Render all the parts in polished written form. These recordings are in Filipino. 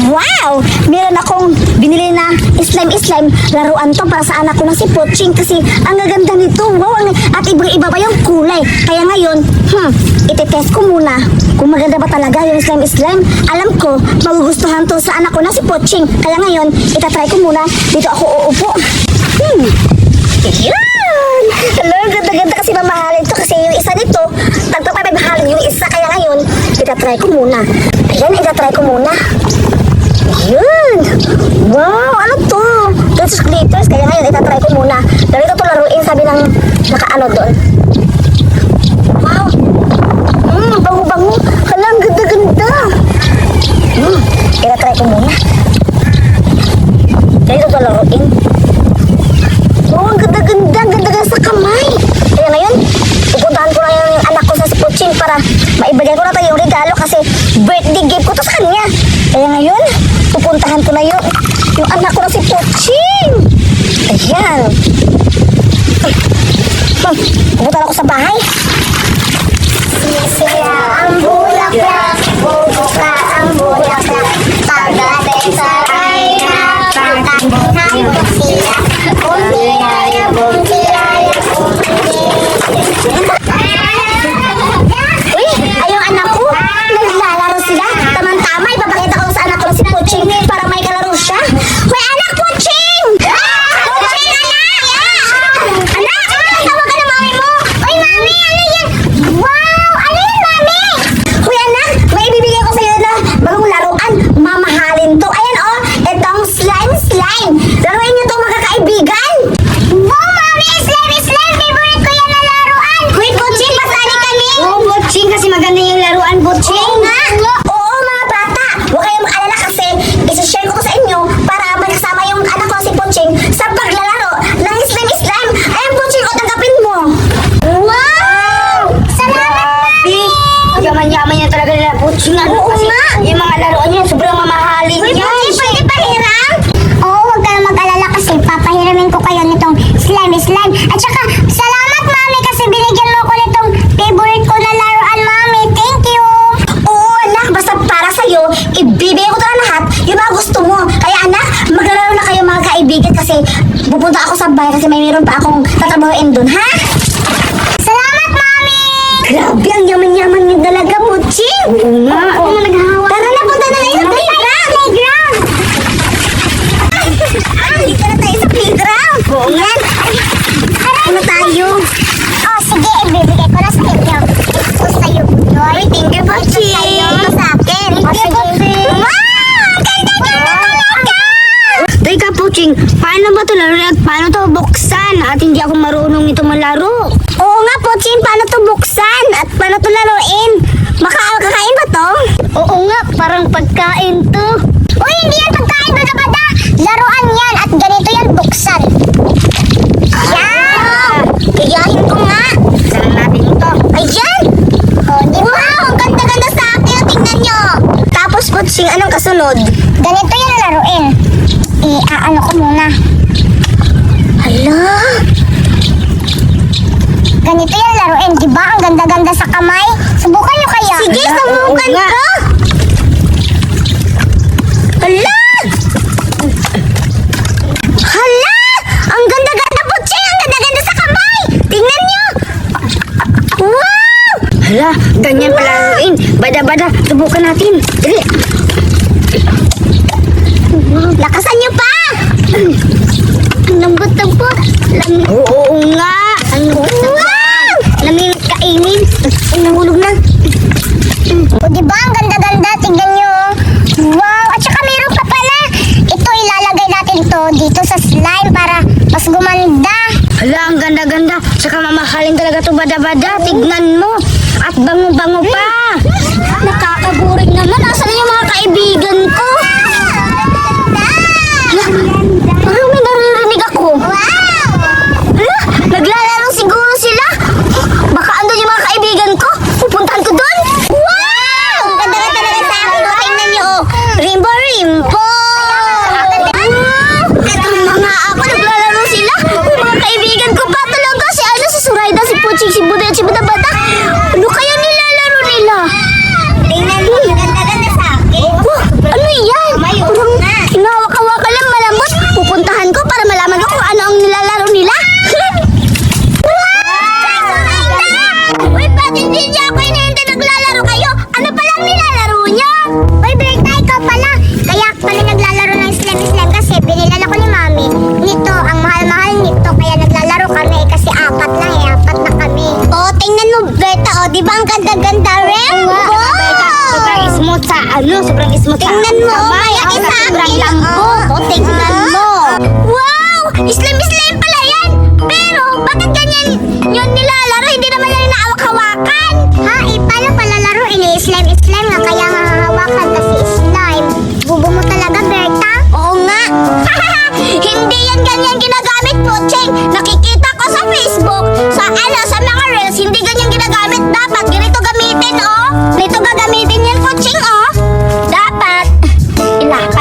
Wow! Meron akong binili na slime laruan to para sa anak ko na si Poching kasi ang gaganda nito. Wow! At iba pa yung kulay. Kaya ngayon, itetest ko muna kung maganda ba talaga yung slime. Alam ko, magugustuhan to sa anak ko na si Poching. Kaya ngayon, itatry ko muna. Dito ako uupo. Yan! Hello, ganda-ganda kasi mamahalin to kasi yung isa nito, tagpapamahalin yung isa. Kaya ngayon, itatry ko muna. Ayan, itatry ko muna. Yun! Wow! Ano to? Glitters. Kaya ngayon, itatry ko muna. Dito to laruin, sabi ng nakaano doon. Wow! Bango-bango. Hala, ang ganda-ganda. Itatry ko muna. Dito to laruin. Wow, ang ganda-ganda. Ang ganda-ganda sa kamay. Kaya ngayon, pupuntahan ko na yung anak ko sa Poching para maibigay ko na tayo yung regalo kasi birthday gift ko to sa kanya. Kaya ngayon, pupuntahan ko na yung anak ko na si Poching. Ayan. Pupuntahan ako sa bahay. Sisira ang bulaklak, bubuka ang bulaklak, pagdating sa rayna, pagdating mo sila, bumilaya, bumilaya, Uy, ayong anak ko, naglalaro sila. Tamang-tama, ipapakita ko sa anak ko si Poching para may kalaro siya. Hoy, anak, Poching! Poching, anak! Anak! Tawag ka na mami mo! Uy, mami, ano yan? Wow! Ano yan, mami? Hoy, anak, may ibibigay ko sa'yo na bagong laruan. Mamahalin to. Ayan, oh, itong slime. Laruin niyo to, mga kaibigan. Wow, mami, slime. Favorite ko yan na laruan. Hoy, Poching, pasali kami. Oo, Poching, kasi maganda yung laruan, Poching. Oo nga. Oo, mga bata. Huwag kayong mag-alala kasi isi-share ko to sa inyo para may kasama yung anak ko si Poching sa paglalaro ng slime. Ayan, Poching, o tanggapin mo. Wow! Salamat, mami! Yaman-yaman niya talaga nila, Poching. Oo nga. Yung mga laruan niya, sobrang mamahalin niya. Poching, pwede pahiram? Oo, huwag kayong mag-alala kasi papahiramin ko kayo nitong slime. At saka, salamat, mami, kasi binigyan mo ko nitong favorite ko na laruan, mami. Thank you! Oo, anak, basta para sa'yo, ibibigay ko na lahat yung mga gusto mo. Kaya, anak, maglalaro na kayo mga kaibigan kasi pupunta ako sa bahay kasi may meron pa akong tatrabahoin dun, ha? Salamat, mami! Grabe, ang yaman-yaman niyo talaga, Poching! Oo nga. Oo, naghahawa. Tara na, punta na tayo sa playground! Dito na tayo sa playground! Oo nga. Ano tayo? Oh, sige, ibibigay ko na sa inyo. Ito sa'yo, Budoy. Thank you, Poching. Ito sa akin. Thank you, Poching. Wow! Ganda talaga! Teka, Poching, paano ba ito laruin at paano ito buksan? At hindi ako marunong ito malaro. Oo nga, Poching, paano ito buksan? At paano ito laruin? Makakain ba to? Oo nga, parang pagkain to. Uy, hindi yan pagkain, bada-bada. Laruan yan at ganito yan buksan. Yan! Gayahin ko nga. Saan natin ito? Ayan! Oh, di ba? Wow, ang ganda-ganda sa akin. Tingnan nyo. Tapos, Poching, anong kasunod? Ganito yan na laruin. Ano ko muna. Hala! Ganito yan laruin. Di ba? Ang ganda-ganda sa kamay. Subukan nyo kaya. Sige, subukan ko. Hala! Hala! Ang ganda-ganda, Poching! Ang ganda-ganda sa kamay! Tingnan nyo! Wow! Hala, ganyan pala laruin. Bada-bada, subukan natin. Dali. Lakasan nyo pa! Lambot-lambot. Oo nga. Ang Wow! lamig kainin. Nahulog na. O, diba? Ang ganda-ganda. Tingnan nyo. Wow! At saka meron pa pala. Ito, ilalagay natin to dito sa slime para mas gumanda. Hala, ang ganda-ganda. Saka mamahalin talaga to bada-bada. Tignan mo. At bango-bango pa. Nakakaburing naman. Asan na yung mga kaibigan ko? Parang may naririnig ako. Wow! Hala, naglalaro siguro sila. Baka andun yung mga kaibigan ko. Pupuntahan ko doon. Wow! Ang ganda-ganda talaga sa akin. O, tingnan nyo. Rimbo. Wow! Ito mga ako. Naglalaro sila. Mga kaibigan ko pa talaga. Si Suraida, si Poching, si Budoy at si Bada-Bada. Ano kaya nilalaro nila? Tingnan mo. Ganda-ganda sa akin. Ano yan?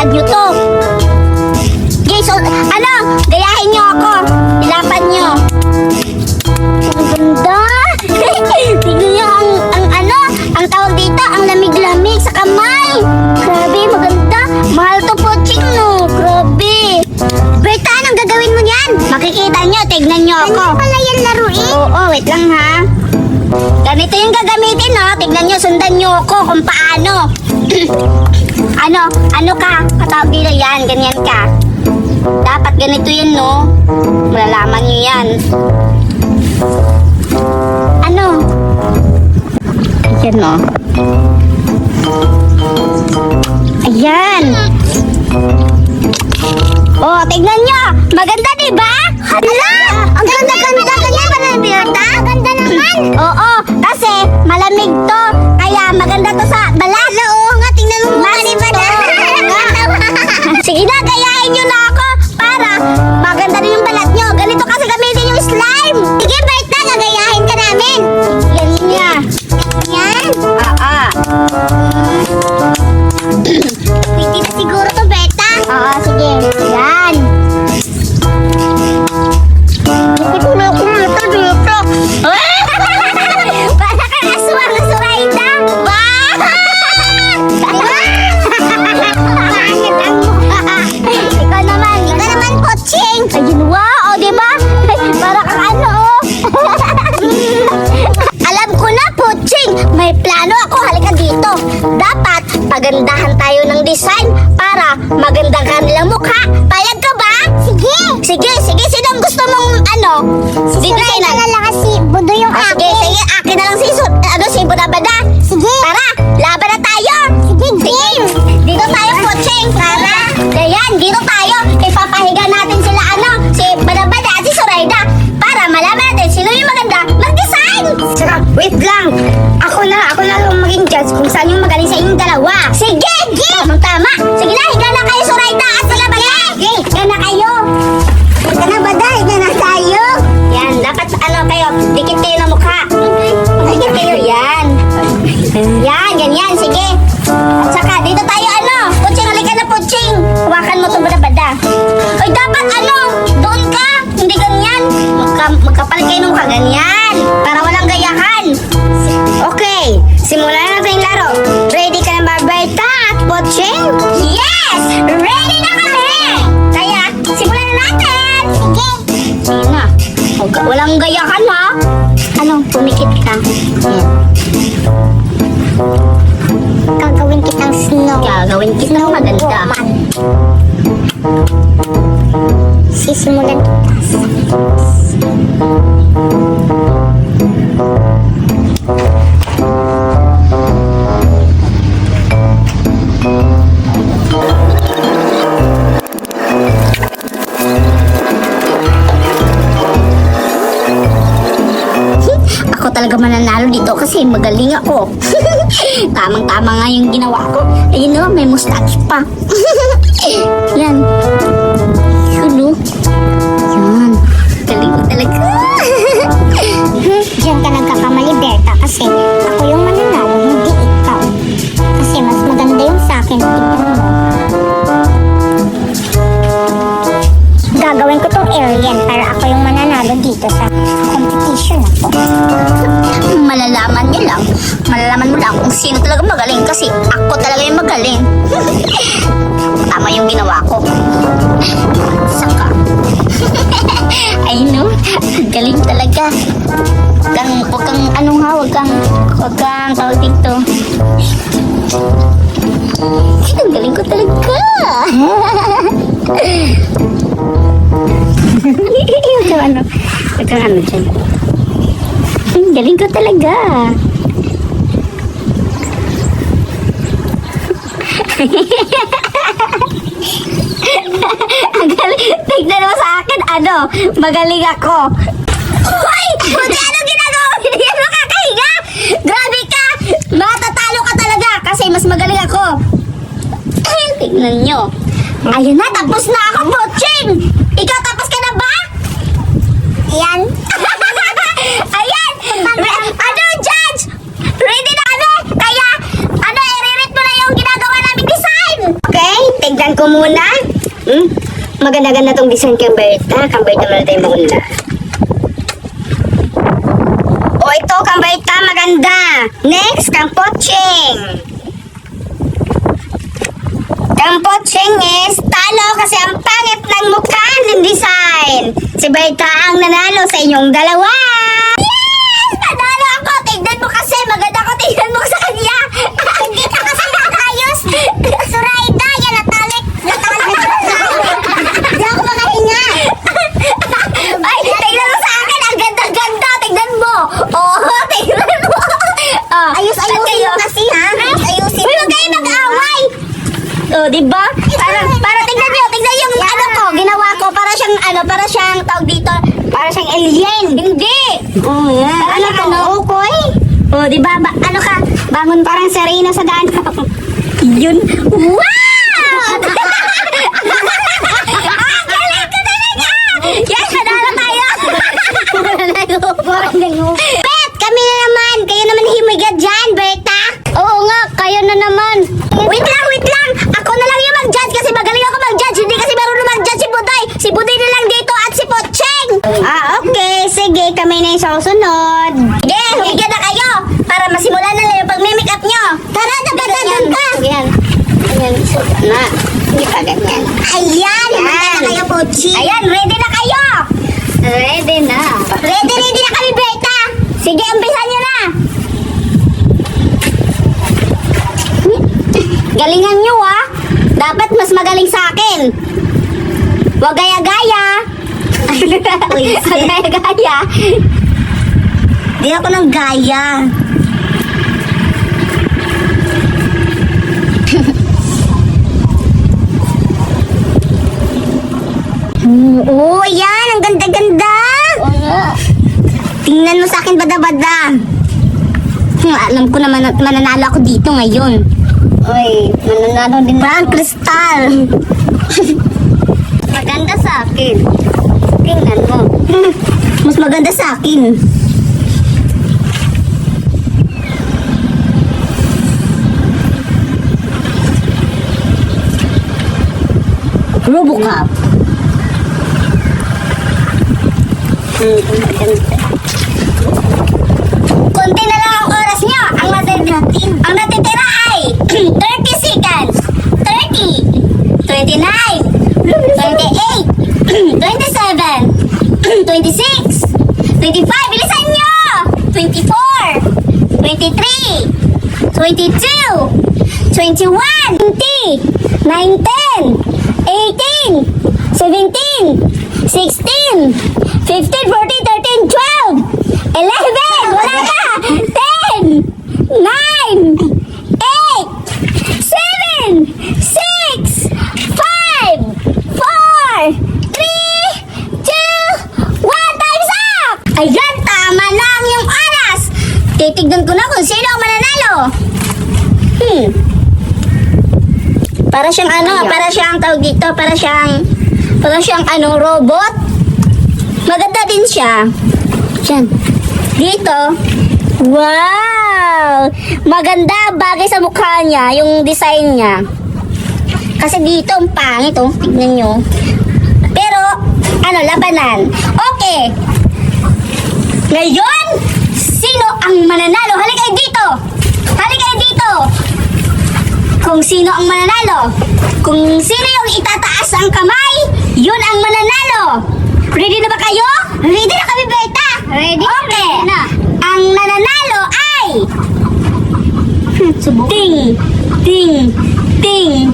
ilapad nyo to. Okay, so, gayahin nyo ako. Ilapad nyo. Ang ganda. Tignan nyo ang tawag dito, ang lamig-lamig sa kamay. Grabe, maganda. Mahal to Poching, no? Grabe. Berta, anong gagawin mo yan? Makikita nyo, tignan nyo ako. Ano pala yan laruin? Oo, wait lang ha. Ganito yung gagamitin, no? Tignan nyo, sundan nyo ako kung paano. ano ka? Katawag dito yan, ganyan ka. Dapat ganito yan, no? Malalaman nyo yan. Ayan, no? Ayan. Oh, tignan nyo. Maganda, diba? Hala! Ang ganda-ganda. Ganyan ba na, Berta? Maganda naman. Oo, kasi malamig to. Kaya maganda to sa balat. Oo nga, tingnan mo mukha ni Bada. Sige na, gayahin nyo na ako para maganda rin yung balat nyo. Ganito kasi gamitin yung slime. Sige, Berta, gagayahin ka namin. Yan niya. Yan? Pwede na siguro to, Berta. Oo, sige. Yan. Nakatulog ko na ito dito. Para kang aswang na Zoraida. Ikaw naman, Poching. Ayun, wow, o, diba? Para kang Alam ko na, Poching. May plano ako. Halika dito. Dapat pagandahan tayo ng design para maganda ka nilang mukha. Payag ka ba? Sige. Sige. Sinong gusto mong design? Sige na lang kasi Budo yung akin. Sige. Akin na lang si Budabada. Sige. Tara, laban na tayo. Sige. Dito tayo, Poching. Tara. Ayan, dito tayo. Ipapahiga natin sila, si Budabada at si Zoraida para malaman natin sino yung maganda mag-design. Saka, wait lang. Ako na lang maging judge kung saan yung magaling sa inyong dalawa. Sige. Tama. Sige na, higa na kayo, Zoraida at sila Bada. Higa na kayo. Higa na, Bada. Higa na tayo. Yan, dapat kayo, dikit kayo ng mukha. Dikit kayo, yan. Yan, ganyan, sige. At saka, dito tayo, Poching, halika na, Poching. Hawakan mo ito, Bada. Ay, dapat, doon ka. Hindi ganyan. Magkapalit kayo ng mukha, ganyan. Para walang gayahan. Okay, simulan na natin yung laro. Ready ka na ba, Berta at Poching? Yes! Ready na kami! Kaya, simulan na natin! Sige! Sige na. Walang gayahan, ha? Pumikit ka. Gagawin kitang snow. Gagawin kitang maganda. Sisimulan kita. Ako talaga mananalo dito kasi magaling ako. Tamang-tama nga yung ginawa ko. Ayun, may mustache pa. Yan. Yun, Yan. Galing ko talaga. Diyan ka nagkakamali, Berta, kasi ako yung mananalo, hindi ikaw. Kasi mas maganda yung sa akin, tignan mo. Gagawin ko tong alien para ako yung mananalo dito sa competition na to. Malalaman mo lang kung sino talaga magaling kasi ako talaga yung magaling. Tama yung ginawa ko. Saka. Ay no, galing talaga. Huwag kang tawag dito. Ang galing ko talaga. Huwag kang dyan. Galing ko talaga. Tignan mo sa akin, magaling ako. Hoy! Buti ginagawa mo? Hindi yan makakahiga. Grabe ka! Matatalo ka talaga kasi mas magaling ako. Tignan nyo. Ayun na, tapos na ako, Poching! Ikaw, tapos ka na ba? Ayan. Ayan! Judge? Ready na kami? Kaya, i-rate mo na yung ginagawa namin design. Okay, tignan ko muna. Maganda-ganda tong design kay Berta. Kang Berta muna tayo muna. O ito, Kang Berta, maganda. Next, Kang Poching. Kang Poching is talo kasi ang pangit ng mukha ng design. Si Berta ang nanalo sa inyong dalawa. Yes! Nanalo ako! Tignan mo kasi! Maganda ko! Tignan mo sa kanya! Hindi ka kasi nakayos! Suraida! Yan! Natalik! Hindi ako makahinga! Ay! Tignan mo sa akin! Ang ganda-ganda! Tignan mo! Oo! Tignan mo! Ayusin mo kasi ha! Ayusin mo! Huwag kayo mag-away! Diba? Para tignan yung ano ko, ginawa ko, para siyang tawag dito, para siyang alien. Hindi! Yan. Ano ka, Okoy? Diba? Ano ka? Bangon parang Serena sa daan. Yun. Wow! Galing ko talaga! Yes, nanalo tayo! Bet, kami na naman. Kayo naman himiga dyan, Berta. Oo nga, kayo na naman. Wait lang! Ako na lang yung mag-judge kasi magaling ako mag-judge. Hindi kasi marunong mag-judge si Buday. Si Buday na lang dito at si Pocheng. Okay. Sige, kami na yung susunod. Sige, humiga na kayo para masimulan na lang yung pag-make up nyo. Tara, dapat doon ka. Yan. Yan. Na. Hindi pa ganyan. Ayan, humiga na kayo, Pochi. Ayan, ready na kayo. Ready na. Ready na kami, Berta. Sige, umpisan nyo na. Galingan nyo, ah. Dapat mas magaling sa akin. Huwag gaya-gaya. Gaya-gaya. Di ako ng gaya. Oo, yan. Ang ganda-ganda. Tingnan mo sa akin, bada-bada. Alam ko naman mananalo ako dito ngayon. Uy, mananalo din Ba, ang kristal. maganda sa akin. Tingnan mo. Mas maganda sa akin. Robocop. Konti na lang ang oras nyo. Ang natitira ay 30 seconds. 30. 29. 28. 27. 26. 25. Bilisan nyo. 24. 23. 22. 21. 20. 19. 18. 17. 16. 15, 14, 13, 12, 11, wala na, 10, 9, 8, 7, 6, 5, 4, 3, 2, 1, time's up! Ayan, tama lang yung oras. Titignan ko na kung sino ang mananalo. Para siyang para siyang tawag dito, para siyang robot. Maganda din siya. Diyan. Dito. Wow! Maganda. Bagay sa mukha niya. Yung design niya. Kasi dito, ang pangit. Oh. Tignan nyo. Pero, labanan. Okay. Ngayon, sino ang mananalo? Halika kayo dito. Halika kayo dito. Kung sino ang mananalo. Kung sino yung itataas ang kamay, yun ang mananalo. Ready na ba kayo? Ready na kami, Berta. Ready? Okay. Ready na. Ang nananalo ay... Ting! Ting! Ting!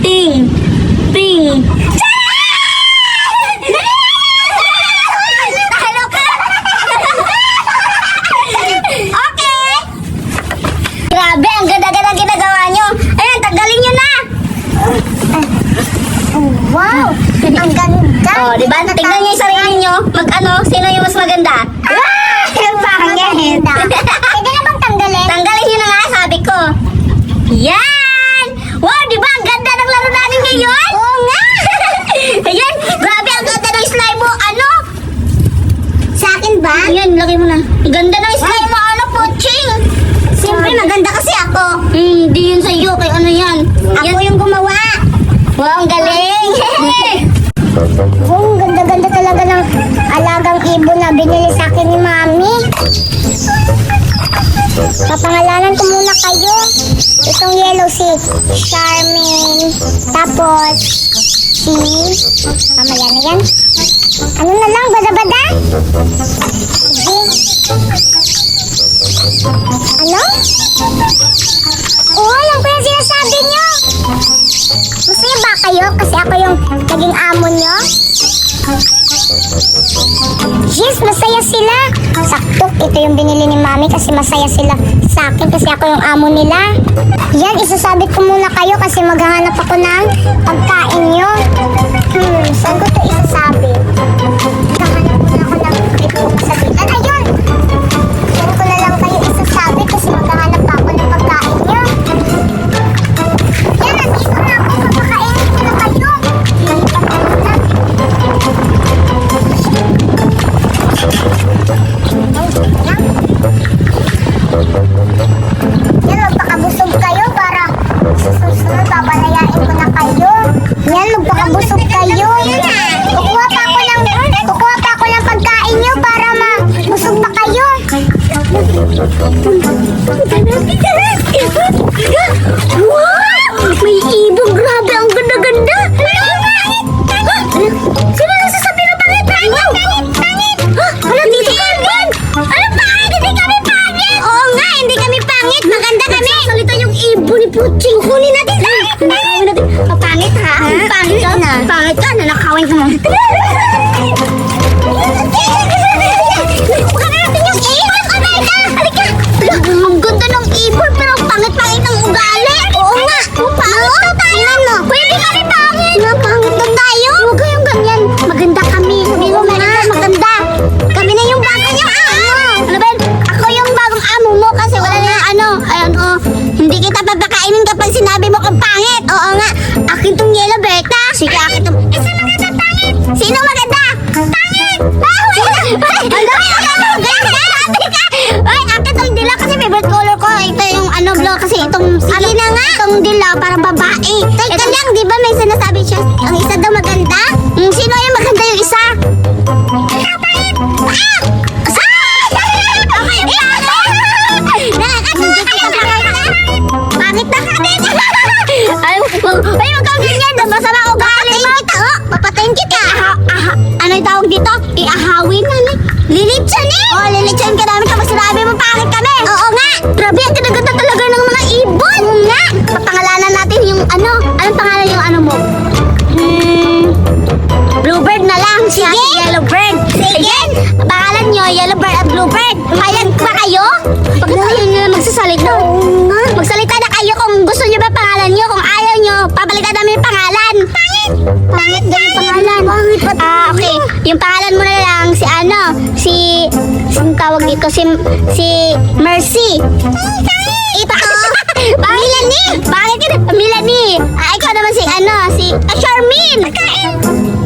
Ting! Ting! Talo ka! Okay! Grabe, ang ganda-ganda ginagawa nyo. Ayan, tanggalin nyo na! Wow! Ang ganda! Oh, di ba? Tingnan nyo yung sarili nyo. Sino yung mas maganda? Yung pangit! Pwede na bang tanggalin? Tanggalin nyo na nga, sabi ko. Yan! Wow, di ba? Ang ganda ng laro natin ngayon? Oo nga! Ayan, grabe, ang ganda ng slime mo. Sa akin ba? Ayan, lagay mo na. Ang ganda ng slime mo, Poching! Siyempre, maganda kasi ako. Hindi yun sa'yo, kay yan. Ako yung gumawa. ang galing. Oh, ganda-ganda talaga ng alagang ibon na binili sa akin ni Mami. Papangalanan ko muna kayo. Itong yellow si Charmin. Tapos si... Mamaya na yan. Ano na lang, bada-bada? Sige. Ano? Oo, alam ko yung sinasabi nyo. Masaya ba kayo kasi ako yung naging amo nyo? Yes, masaya sila. Sakto, ito yung binili ni Mami kasi masaya sila sa akin kasi ako yung amo nila. Yan, isasabit ko muna kayo kasi maghahanap ako ng pagkain nyo. Saan ko ito isasabit? Maghahanap muna ako ng sabitan. Ayun! Saan ko na lang kayo isasabit kasi maghahanap pa ako ng pagkain nyo. Yan, nandito na ako. Papakainin ko na kayo. Lilipat ko muna. Yan, magpakabusog kayo para sa susunod papalayain ko na kayo. Yan, magpakabusog kayo. Kukuha pa ako ng pagkain nyo para mabusog pa kayo. Wow! May ibon, grabe, ang ganda-ganda. Sino nagsasabi na pangit? Pangit! Wala, dito ka ibon! Anong pangit? Hindi kami pangit! Oo nga, hindi kami pangit. Maganda kami. Salita yung ibon ni Puching. Kunin natin. Nakawin natin. Pangit ha? Pangit ka na. Pangit ka na. Nakawin ka mo. Baka natin yung ibon. Halika. Ang ganda ng ibon pero pangit-pangit ang ugali. Oo nga. Pangit na tayo. Pwede kami pangit. Pangit na tayo. Huwag kayong ganyan. Maganda kami. Hindi mo maganda. Kami na yung bagong yung amo. Ano ba yun? Ako yung bagong amo mo kasi wala na ano. Ayun oh. Hindi kita papakainin kapag sinabi mo kang pangit. Oo nga. Akin tong yellow Berta. Sige, akin tong... Isa maganda pangit. Sino maganda? Pangit. Ay, akin tong dilaw kasi favorite color ko. Ito yung ano blue kasi itong... Sige na nga. Itong dilaw parang babae. Teka lang, di ba may sinasabi siya? Ang isa daw maganda? Sino yung maganda yung isa? Pangit. Pangit na kanin! Ay, wag kang ganyan! Masama ko galing mo! Papatayin kita! Ano yung tawag dito? Iahawin na ni... Lilitsan eh! Oo, lilitsan ka namin kapag sinabi mo pangit kami! Oo nga! Grabe, ang ganda talaga ng mga ibon! Oo nga! Papangalanan natin yung ano? Anong pangalan yung ano mo? Bluebird na lang! Sige! Yellowbird! Sige! Pangalan nyo, Yellowbird at Bluebird! Payag ba kayo? Bakit ayaw nyo na magsasalita? Magsalita na kayo kung gusto nyo ba pangalan nyo. Kung ayaw nyo, papalitan namin yung pangalan. Pangit! Pangit daw yung pangalan. Pangit pa. Okay. Yung pangalan mo na lang, si ano? Ang tawag dito, si Mercy. Ito ko. Melanie! Bakit ka na? Melanie! Ikaw naman si ano? Si Charmin!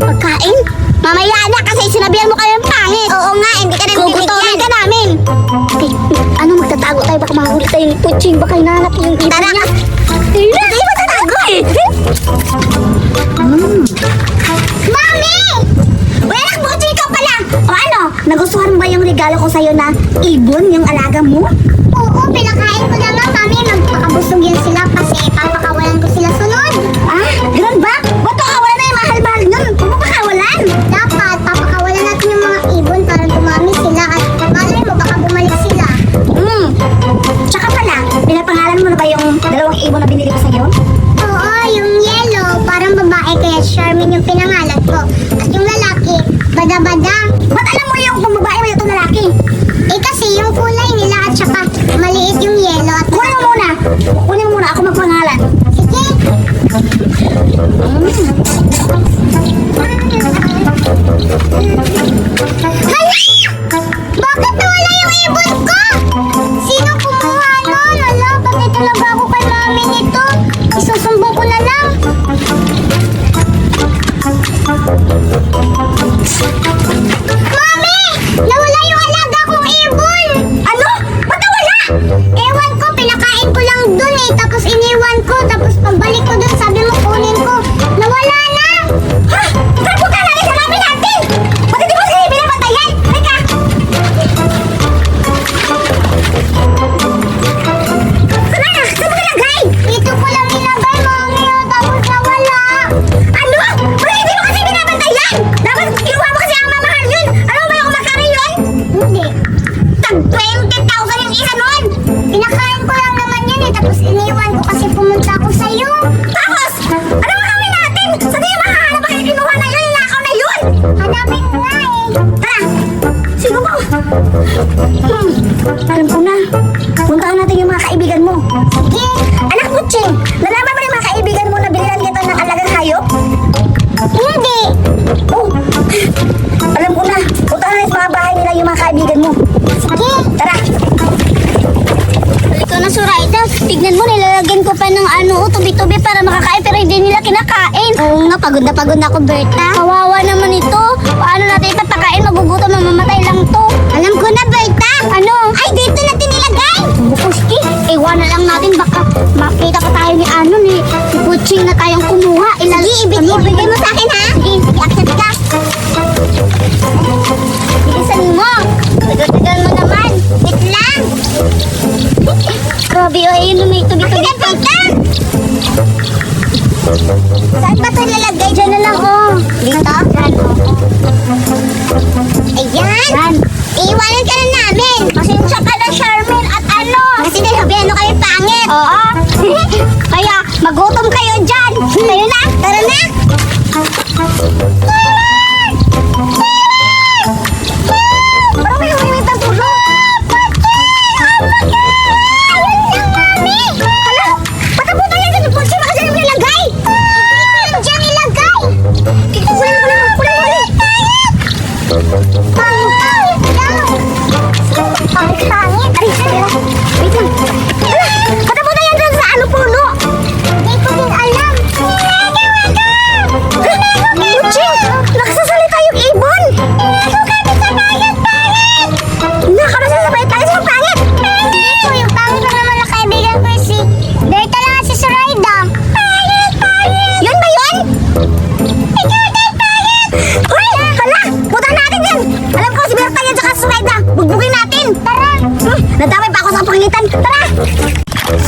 Pagkain? Mamaya na kasi sinabihan mo kayo ng pangit. Oo nga, hindi ka na gugutomin ka namin. Okay, ano magtatago tayo? Baka mahuli tayo ni Puching. Baka hinahanap yung ibon niya. Hindi ba tatago eh? Mami! Uy, anak, Puching, ikaw pala. O ano, nagustuhan mo ba yung regalo ko sa'yo na ibon, yung alaga mo? Oo, pinakain ko na nga, Mami. Magpakabusog yan sila kasi papakawalan ko sila sunod. Ah, ganun ba? Ba't pakawalan na yung mahal-mahal nun? Kung papakawalan? Dapat, papakawalan natin yung mga ibon para dumami sila at malay mo, baka bumalik sila. Tsaka pala, pinapangalan mo na ba yung dalawang ibon na binili ko sa'yo? Oo, yung yellow, parang babae kaya Charmin yung pinangalan ko. At yung lalaki, bada-bada. Ba't alam mo yung kung babae mo yung lalaki? Eh kasi yung kulay nila at saka maliit yung yellow at... Kunin mo muna, ako magpangalan. Sige. Hala! Bakit wala yung ibon ko? Sino kumuha nun? Hala, pati talaga ako kay Mami nito. Isusumbong ko na lang. Mami! Nawala yung alaga kong ibon! Ano? Ba't nawala? Ewan ko, pinakain ko lang dun eh. Oo nga, pagod na ako, Berta. Kawawa naman ito. Paano natin ipapakain? Magugutom, mamamatay lang to. Alam ko na, Berta. Ano? Ay, dito natin nilagay. Bukuski, iwanan lang natin. Baka makita pa tayo ni si Puching na tayong kumuha. Sige, ibigay mo sa akin, ha? Sige, akit ka. Bilisan mo. Tagal mo naman. Wait lang. Grabe, o ayun, may tubi-tubi. Berta. Saan ba ito nilalagay? Diyan na lang, oh. Dito? Ayan. Yan. Iiwanan ka na namin. Pasensya ka na, Charmaine, at ano? Kasi nasabihan mo kami pangit. Oo. Kaya, magutom kayo dyan. Kayo na. Tara na. Parang may humiwit ang pulo. Hala, pataputan yan sa Puching. Baka saan yung nilagay? Yung dyan nilagay. Kulang. Pangit daw. Pangit. Aray, wait lang. Hala, pataputan yan dyan sa ano puno. Hindi ko din alam. Puching, nakasasalita yung ibon. Nakakasasalita tayo sa pangit. Dito, yung pangit lang naman na kaibigan ko si Berta lang at si Zoraida. Yun ba yun? Uy, hala, putan natin yan. Alam ko si Berta yan tsaka si Sumaida. Bugbugin natin. Tara. Nadamay pa ako sa pangitan. Tara.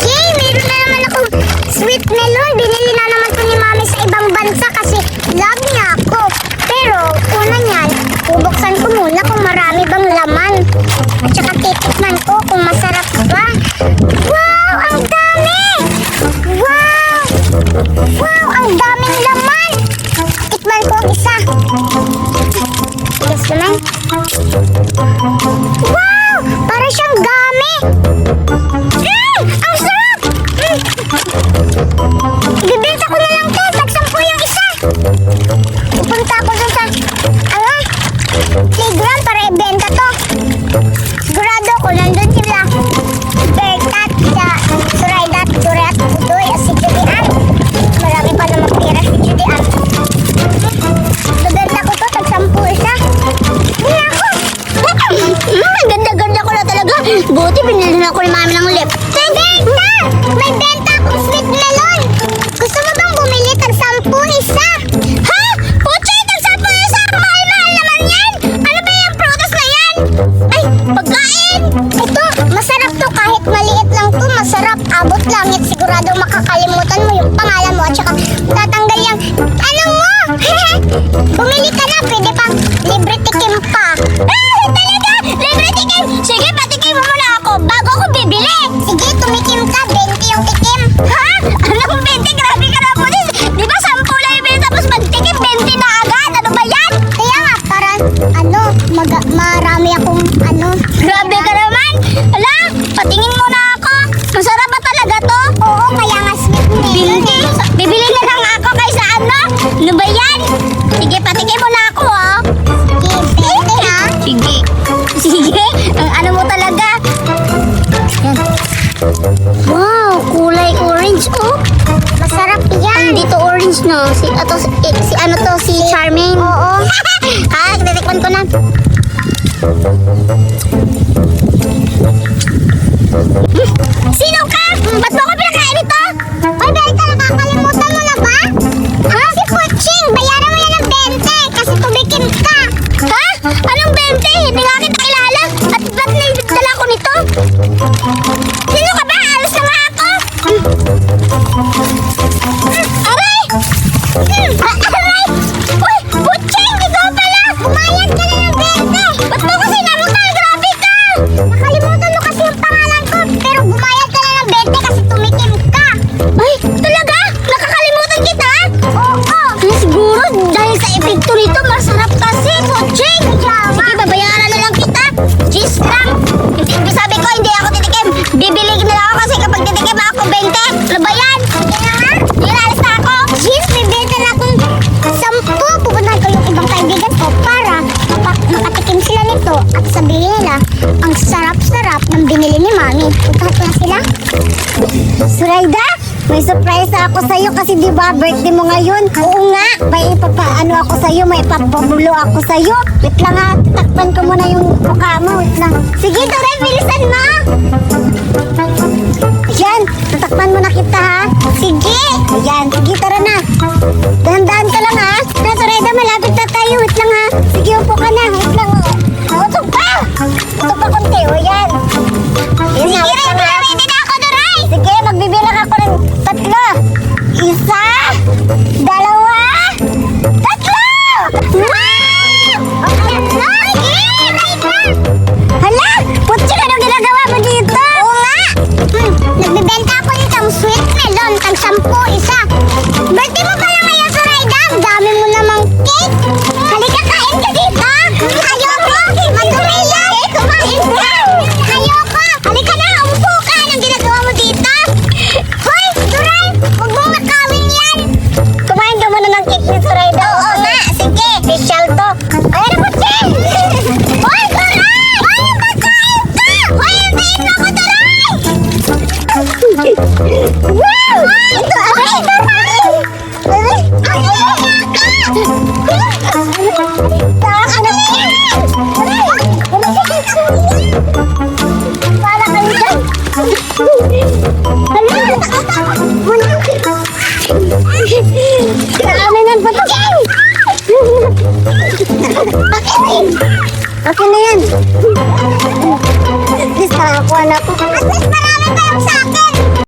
Yay! Meron na naman akong sweet melon. Binili na naman to ni Mami sa ibang bansa kasi love niya ako. Pero una niyan, bubuksan ko muna kung marami bang laman. At saka titikman ko kung masarap ba. Wow! Ang dami! Wow! Wow! Ang daming laman! Tikman ko ang isa. Tigas naman. Wow! Para siyang gami! Ang sarap! Ibibenta ko na lang to. Tag-10 yung isa. Pupunta ako dun sa playground para ibenta to. Sigurado ko nandun sila. Berta at Zoraida at Dore at Budoy at si Julian. Marami pa naman pera si Julian. Ibibenta ko to. Tag-10 isa. Hindi ako. Ganda-ganda ko na talaga. Buti binili na ako ni Mami ng lip. Berta! May benta akong sweet melon. Gusto mo bang bumili tag-10 isa? Ha? Puchi, tag-10 isa. Mahal-mahal naman yan. Ano ba yung prutas na yan? Ay, pagkain. Ito, masarap to kahit maliit lang to. Masarap, abot langit. Sigurado makakalimutan mo yung pangalan mo at saka tatanggal yung tanong mo. Bumili ka na, pwede pang libre tikim pa. Talaga? Libre tikim? Sige, patikim mo muna ako bago ako bibili. Sige, tumikim ka, 20 yung tikim. Ha? Anong 20? Grabe ka na po. Di ba 10 lang yung bili tapos magtikim 20 na agad? Ano ba yan? Kaya nga, para marami akong Grabe ka naman. Ala, patingin muna ako. Masarap ba talaga to? Oo, kaya nga sweet melon eh. Bibili na lang ako kaysa ano? Ano ba yan? Sige, patikim mo na ako, oh. Sige, 20 ha. Sige. Sige, ang ano mo talaga. Yan. Wow, kulay orange, oh. Masarap yan. Hindi to orange, no? Si ano to? Si Charmaine. Oo. Ha, titikman ko na. Sino ka? Ba't mo ako pinakain ito? Oy, Berta, nakakalimutan mo na ba? Si Puching, bayaran mo yan ng 20 kasi tumikim ka. Ha? Anong 20? Hindi nga kita kilala. At ba't naidala ko nito? Sino ka ba? Alas na nga ako. Aray! Aray! Uy! Puching! Ikaw pala! Umayad ka na ng 20. Ba't mo ko sinabutan? Grabe ka! Nakalimutan mo kasi yung pangalan ko, pero bumayad ka na ng 20 kasi tumikim ka. Ay! Talaga? Nakakalimutan kita? Oo. Siguro dahil sa epekto nito, masarap kasi, Puching! Sige, babayaran na lang kita. Cheese lang. Hindi, sabi ko, hindi ako titikim. Bibili na lang ako kasi kapag titikim ako, 20. Ano ba yan? Kaya nga, Alis na ako. Jeez, may benta na akong 10. Pupuntahan ko yung ibang kaibigan ko para makatikim sila nito at sabihin nila ang sarap-sarap ng binili ni Mami. Puntahan ko na sila. Zoraida, may surprise ako sa'yo kasi di ba birthday mo ngayon? Oo nga, may ipapaano ako sa'yo, may ipapabulo ako sa'yo. Wait lang ha, takpan ko muna yung mukha mo, wait lang. Sige, Doray, bilisan mo! Yan, tatakpan mo na kita ha. Sige! Ayan, sige, tara na. Dahan-dahan ka lang ha. Na, Dorayda, malapit na tayo, wait lang ha. Sige, upo ka na, wait lang. Utok pa! Utok pa konti, o yan. Yan na, wait lang ha. Ready na ako, Doray! Sige, magbibilang ako ng 3. 1, 2, 3. Wow! Okay na. Hala! Putsi, anong ginagawa mo dito? Oo nga! Nagbibenta ako nitong sweet melon, tag 10 isa. Birthday mo pala ngayon, Zoraida. Ang dami mo namang cake. Halika, kain ka dito. Ayoko. Madumi yan. Kumain ka. Ayoko. Halika na, umupo ka. Anong ginagawa mo dito? Hoy, Zoray, huwag mong nakawin yan. Kumain ka muna ng cake ni Zoraida. Oo nga, sige. Special to. Ay, ano ba, Chen? Hoy, Zoray! Hoy, magkain ka! Hoy, antayin mo ako, Zoray! Wow! Ito, ay, Zoray! Para kayo dyan. Hala, nakatakot mo na. Kailangan ba ito? Okay na yan. At least nakakuha na ako. At least marami pa yung sa akin.